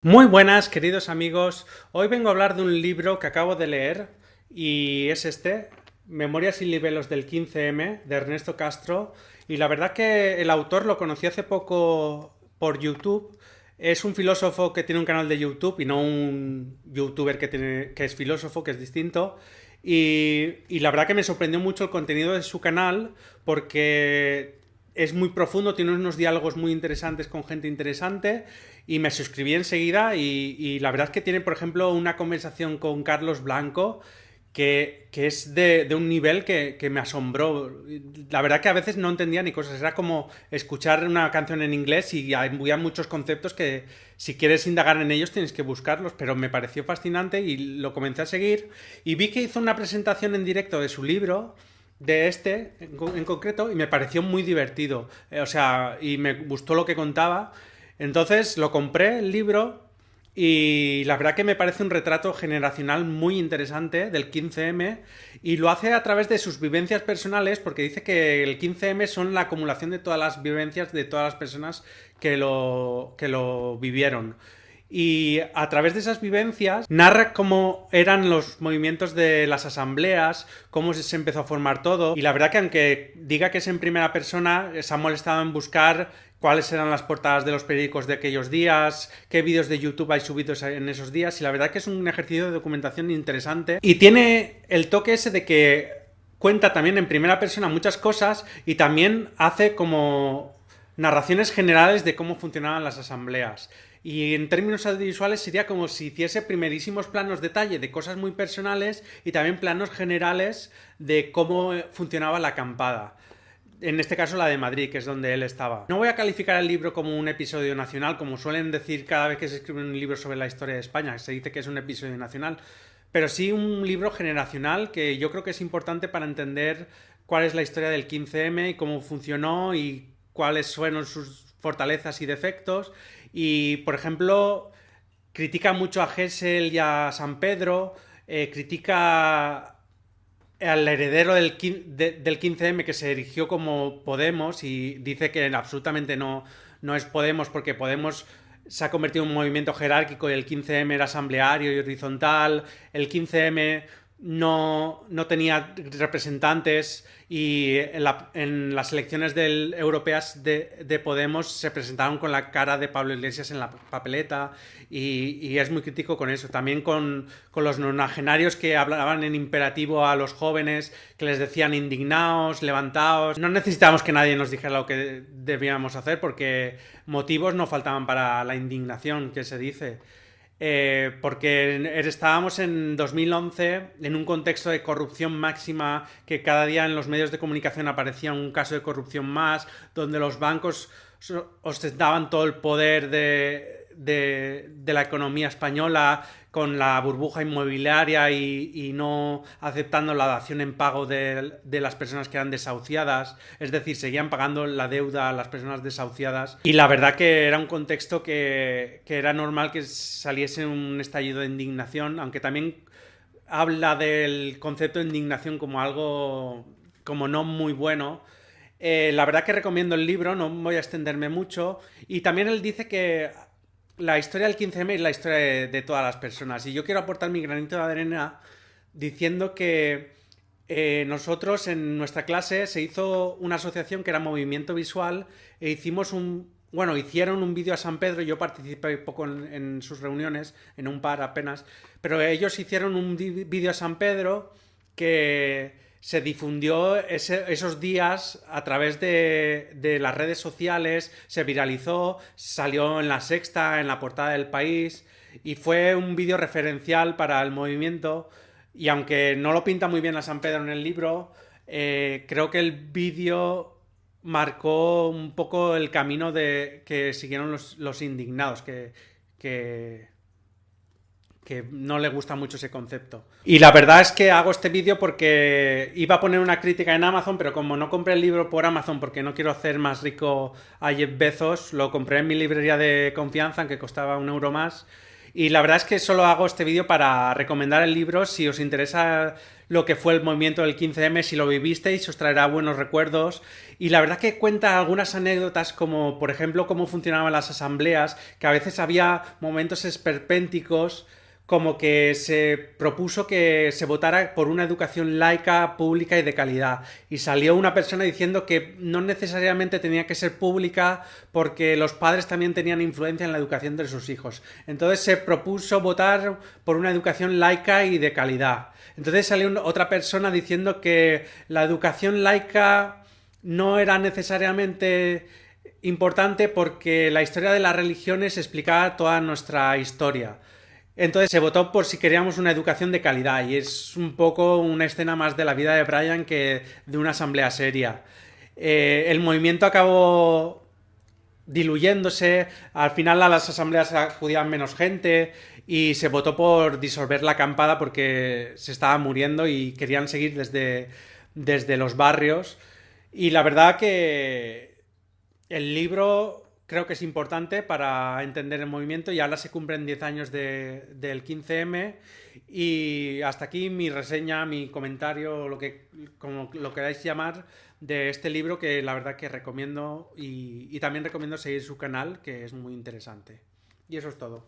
Muy buenas, queridos amigos. Hoy vengo a hablar de un libro que acabo de leer y es este, Memorias y libelos del 15M, de Ernesto Castro. Y la verdad que el autor lo conocí hace poco por YouTube. Es un filósofo que tiene un canal de YouTube y no un youtuber que es filósofo, que es distinto. Y la verdad que me sorprendió mucho el contenido de su canal porque es muy profundo, tiene unos diálogos muy interesantes con gente interesante y me suscribí enseguida y la verdad es que tiene, por ejemplo, una conversación con Carlos Blanco que es de un nivel que me asombró. La verdad que a veces no entendía ni cosas, era como escuchar una canción en inglés y había muchos conceptos que si quieres indagar en ellos tienes que buscarlos, pero me pareció fascinante y lo comencé a seguir y vi que hizo una presentación en directo de su libro de este en concreto y me pareció muy divertido. O sea, y me gustó lo que contaba. Entonces lo compré el libro y la verdad que me parece un retrato generacional muy interesante del 15M y lo hace a través de sus vivencias personales porque dice que el 15M son la acumulación de todas las vivencias de todas las personas que lo vivieron. Y a través de esas vivencias narra cómo eran los movimientos de las asambleas, cómo se empezó a formar todo. Y la verdad que aunque diga que es en primera persona, se ha molestado en buscar cuáles eran las portadas de los periódicos de aquellos días, qué vídeos de YouTube hay subidos en esos días. Y la verdad que es un ejercicio de documentación interesante. Y tiene el toque ese de que cuenta también en primera persona muchas cosas y también hace como narraciones generales de cómo funcionaban las asambleas. Y en términos audiovisuales sería como si hiciese primerísimos planos detalle de cosas muy personales y también planos generales de cómo funcionaba la acampada. En este caso la de Madrid, que es donde él estaba. No voy a calificar el libro como un episodio nacional, como suelen decir cada vez que se escribe un libro sobre la historia de España, se dice que es un episodio nacional, pero sí un libro generacional que yo creo que es importante para entender cuál es la historia del 15M y cómo funcionó y cuáles fueron sus fortalezas y defectos. Y, por ejemplo, critica mucho a Gesell y a San Pedro, critica al heredero del 15M que se erigió como Podemos y dice que absolutamente no es Podemos porque Podemos se ha convertido en un movimiento jerárquico y el 15M era asambleario y horizontal, el 15M no tenía representantes y en las elecciones europeas de Podemos se presentaron con la cara de Pablo Iglesias en la papeleta y es muy crítico con eso. También con los nonagenarios que hablaban en imperativo a los jóvenes, que les decían indignaos, levantaos. No necesitábamos que nadie nos dijera lo que debíamos hacer porque motivos no faltaban para la indignación que se dice. Porque estábamos en 2011 en un contexto de corrupción máxima, que cada día en los medios de comunicación aparecía un caso de corrupción más, donde los bancos ostentaban todo el poder de la economía española con la burbuja inmobiliaria y no aceptando la dación en pago de las personas que eran desahuciadas, es decir, seguían pagando la deuda a las personas desahuciadas y la verdad que era un contexto que era normal que saliese un estallido de indignación, aunque también habla del concepto de indignación como algo como no muy bueno. La verdad que recomiendo el libro, no voy a extenderme mucho. Y también él dice que la historia del 15M es la historia de todas las personas. Y yo quiero aportar mi granito de arena diciendo que nosotros en nuestra clase se hizo una asociación que era Movimiento Visual e hicimos hicieron un vídeo a San Pedro, yo participé poco en sus reuniones, en un par apenas, pero ellos hicieron un vídeo a San Pedro que se difundió esos días a través de las redes sociales, se viralizó, salió en La Sexta, en la portada del País, y fue un vídeo referencial para el movimiento, y aunque no lo pinta muy bien a San Pedro en el libro, creo que el vídeo marcó un poco el camino de que siguieron los indignados, que, que no le gusta mucho ese concepto. Y la verdad es que hago este vídeo porque iba a poner una crítica en Amazon, pero como no compré el libro por Amazon porque no quiero hacer más rico a Jeff Bezos, lo compré en mi librería de confianza, que costaba 1 euro más. Y la verdad es que solo hago este vídeo para recomendar el libro. Si os interesa lo que fue el movimiento del 15M, si lo vivisteis, os traerá buenos recuerdos. Y la verdad que cuenta algunas anécdotas como, por ejemplo, cómo funcionaban las asambleas, que a veces había momentos esperpénticos, como que se propuso que se votara por una educación laica, pública y de calidad. Y salió una persona diciendo que no necesariamente tenía que ser pública porque los padres también tenían influencia en la educación de sus hijos. Entonces se propuso votar por una educación laica y de calidad. Entonces salió otra persona diciendo que la educación laica no era necesariamente importante porque la historia de las religiones explicaba toda nuestra historia. Entonces se votó por si queríamos una educación de calidad y es un poco una escena más de la vida de Brian que de una asamblea seria. El movimiento acabó diluyéndose, al final a las asambleas acudían menos gente y se votó por disolver la acampada porque se estaba muriendo y querían seguir desde los barrios. Y la verdad que el libro creo que es importante para entender el movimiento y ahora se cumplen 10 años del 15M y hasta aquí mi reseña, mi comentario, como lo queráis llamar, de este libro que la verdad que recomiendo y también recomiendo seguir su canal que es muy interesante. Y eso es todo.